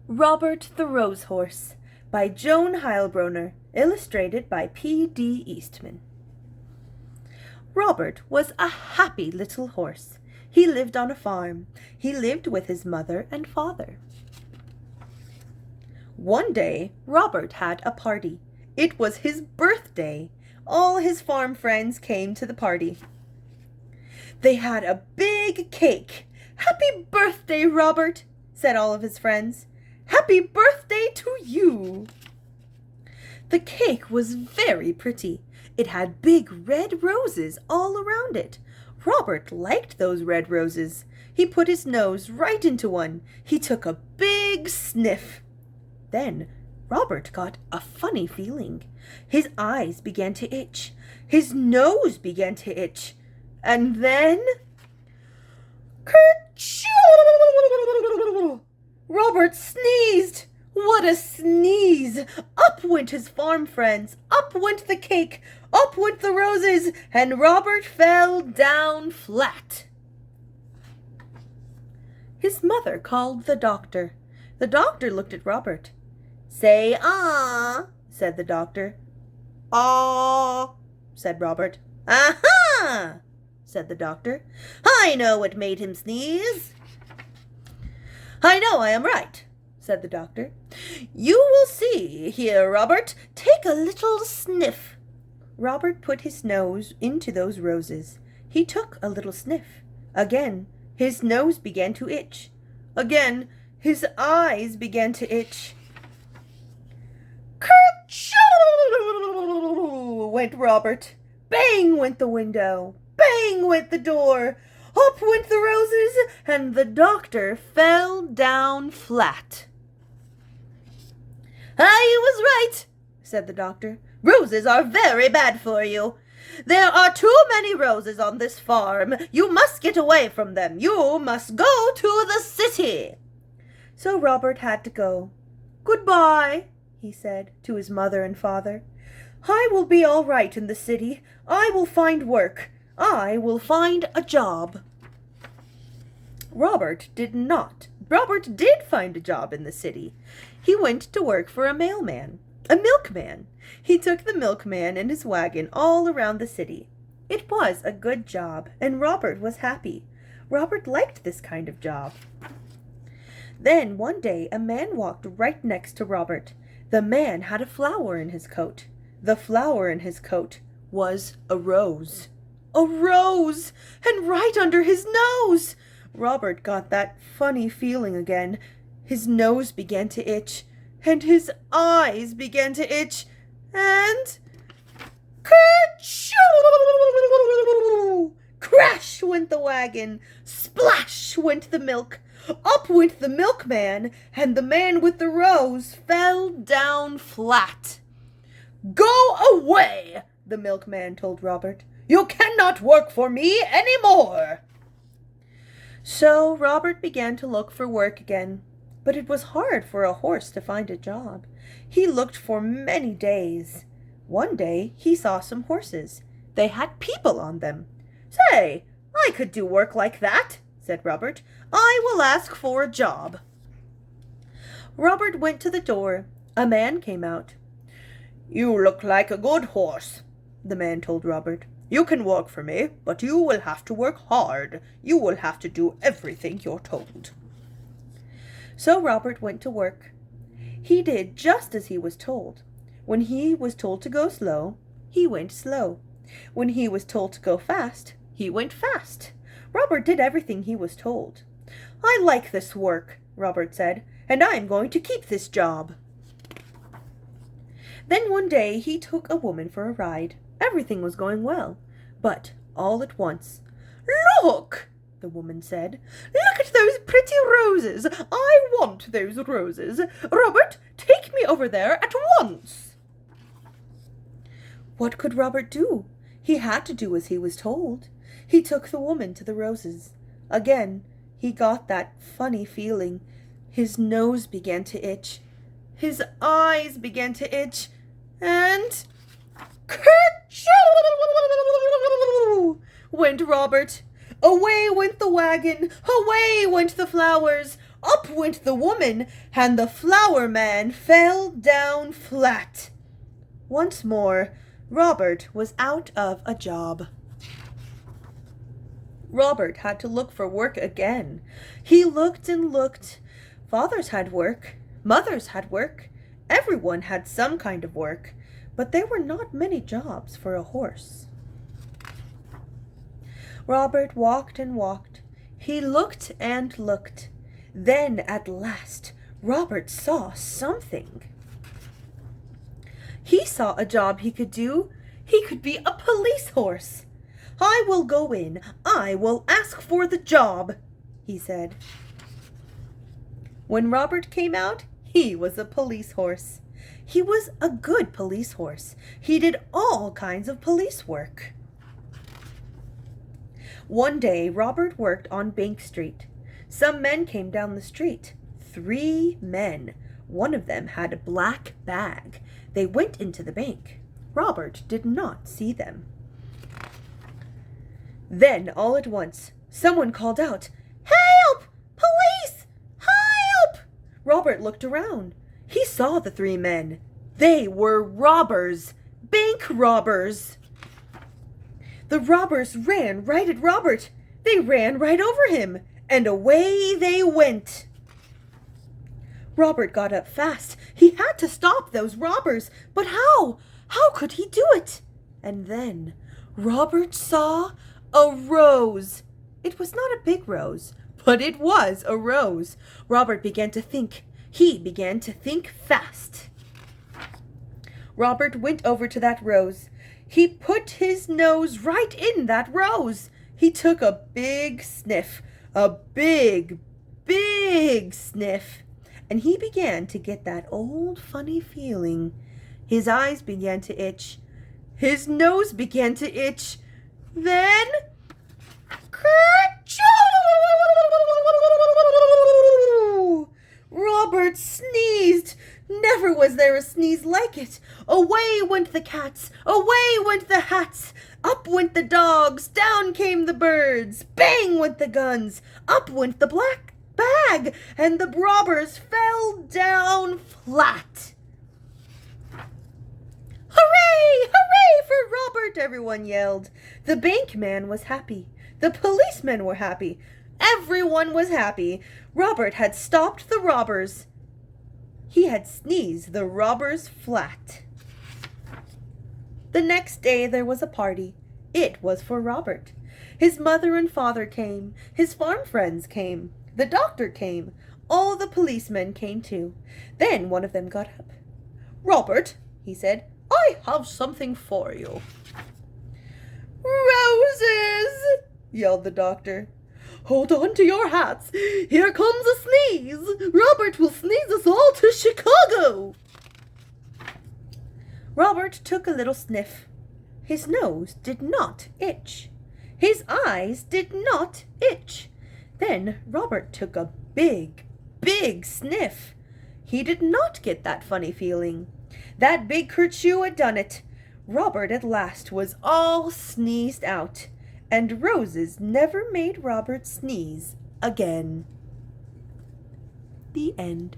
Robert the Rose Horse by Joan Heilbroner, illustrated by P.D. Eastman. Robert was a happy little horse. He lived on a farm. He lived with his mother and father. One day, Robert had a party. It was his birthday. All his farm friends came to the party. They had a big cake. "Happy birthday, Robert," said all of his friends. "Happy birthday to you." The cake was very pretty. It had big red roses all around it. Robert liked those red roses. He put his nose right into one. He took a big sniff. Then Robert got a funny feeling. His eyes began to itch. His nose began to itch. And then... Kerchoo! Robert sneezed. What a sneeze! Up went his farm friends, up went the cake, up went the roses, and Robert fell down flat. His mother called the doctor. The doctor looked at Robert. "Say ah," said the doctor. "Ah," said Robert. "Aha!" said the doctor. "I know what made him sneeze." "I know I am right," said the doctor. "You will see here, Robert. Take a little sniff." Robert put his nose into those roses. He took a little sniff. Again, his nose began to itch. Again, his eyes began to itch. Kerchoo! Went Robert. Bang went the window. Bang went the door. Up went the roses, and the doctor fell down flat. "I was right," said the doctor. "Roses are very bad for you. There are too many roses on this farm. You must get away from them. You must go to the city." So Robert had to go. "Goodbye," he said to his mother and father. "I will be all right in the city. I will find work. I will find a job." Robert did not. Robert did find a job in the city. He went to work for a mailman, a milkman. He took the milkman and his wagon all around the city. It was a good job, and Robert was happy. Robert liked this kind of job. Then one day a man walked right next to Robert. The man had a flower in his coat. The flower in his coat was a rose. A rose! And right under his nose! Robert got that funny feeling again. His nose began to itch, and his eyes began to itch, and... Kerchoo! Crash went the wagon. Splash went the milk. Up went the milkman, and the man with the rose fell down flat. "Go away," the milkman told Robert. "You cannot work for me any more." So Robert began to look for work again. But it was hard for a horse to find a job. He looked for many days. One day he saw some horses. They had people on them. "Say, I could do work like that," said Robert. "I will ask for a job." Robert went to the door. A man came out. "You look like a good horse," the man told Robert. "You can work for me, but you will have to work hard. You will have to do everything you're told." So Robert went to work. He did just as he was told. When he was told to go slow, he went slow. When he was told to go fast, he went fast. Robert did everything he was told. "I like this work," Robert said, "and I'm going to keep this job." Then one day he took a woman for a ride. Everything was going well. But all at once, "Look!" the woman said. "Look at those pretty roses. I want those roses. Robert, take me over there at once." What could Robert do? He had to do as he was told. He took the woman to the roses. Again, he got that funny feeling. His nose began to itch. His eyes began to itch. And... Kerchoo! Went Robert. Away went the wagon. Away went the flowers. Up went the woman, and the flower man fell down flat. Once more, Robert was out of a job. Robert had to look for work again. He looked and looked. Fathers had work. Mothers had work. Everyone had some kind of work. But there were not many jobs for a horse. Robert walked and walked. He looked and looked. Then, at last, Robert saw something. He saw a job he could do. He could be a police horse. I will go in. I will ask for the job, he said. When Robert came out, he was a police horse. He was a good police horse. He did all kinds of police work. One day, Robert worked on Bank Street. Some men came down the street. 3 men. One of them had a black bag. They went into the bank. Robert did not see them. Then, all at once, someone called out, "Help! Police! Help!" Robert looked around. He saw the 3 men. They were robbers, bank robbers. The robbers ran right at Robert. They ran right over him, and away they went. Robert got up fast. He had to stop those robbers. But how? How could he do it? And then Robert saw a rose. It was not a big rose, but it was a rose. Robert began to think. He began to think fast. Robert went over to that rose. He put his nose right in that rose. He took a big sniff, a big, big sniff, and he began to get that old funny feeling. His eyes began to itch. His nose began to itch. Then, kerchoo! Robert sneezed. Never was there a sneeze like it. Away went the cats. Away went the hats. Up went the dogs. Down came the birds. Bang went the guns. Up went the black bag. And the robbers fell down flat. "Hooray! Hooray for Robert!" everyone yelled. The bank man was happy. The policemen were happy. Everyone was happy. Robert had stopped the robbers. He had sneezed the robbers flat. The next day there was a party. It was for Robert. His mother and father came. His farm friends came. The doctor came. All the policemen came too. Then one of them got up. "Robert," he said, "I have something for you." "Roses!" yelled the doctor. "Hold on to your hats. Here comes a sneeze. Robert will sneeze us all to Chicago." Robert took a little sniff. His nose did not itch. His eyes did not itch. Then Robert took a big, big sniff. He did not get that funny feeling. That big kerchoo had done it. Robert at last was all sneezed out, and roses never made Robert sneeze again. The end.